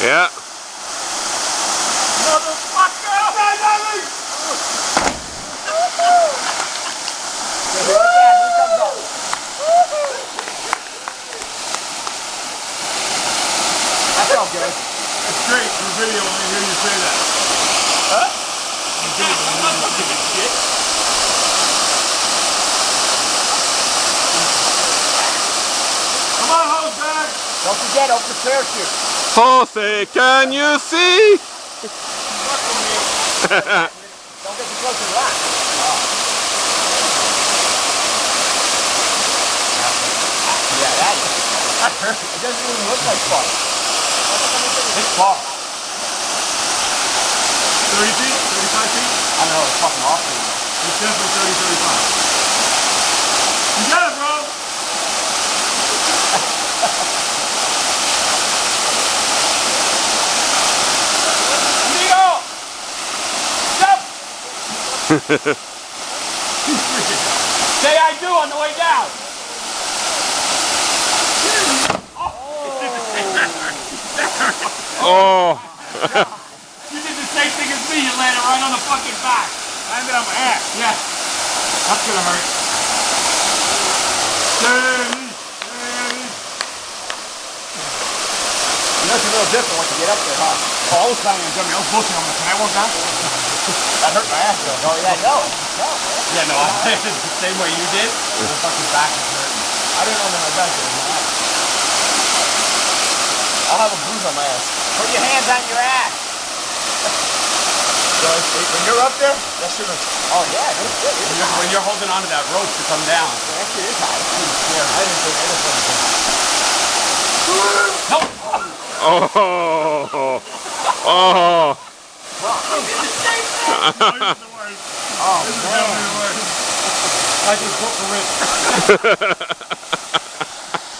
Yeah. Motherfucker! That felt good. It's great for video when I hear you say that. Huh? I'm not fucking this shit. Come on, hose bag! Don't forget, open the parachute. Jose, can you see? Don't get too close to the rock. Yeah, that hurt. It doesn't even look like fun. It's far. 30 feet? 35 feet? I don't know, it's fucking awesome. It's definitely 30, 35. You got it, bro! Amigo! Jump! Say I do on the way down! Oh. You did the same thing as me, you landed right on the fucking back. Landed on my ass. Yeah. That's gonna hurt. Steady. You know, it's a little different once you get up there, huh? Oh, I was planning on jumping. I was bullshitting. I'm like, can I walk down? That hurt my ass though. Oh, yeah, no. No, man. Yeah, no, I landed the same way you did. The fucking back is hurting. I didn't know my back was my ass. I'll have a bruise on my ass. Put your hands on your ass. So when you're up there, that shit is... Oh, yeah, that's good. When you're holding onto that rope to come down. That shit is high. I didn't think anything. No! Oh. Oh. This is the worst. Oh, This is man. definitely the worst. I just broke the rib.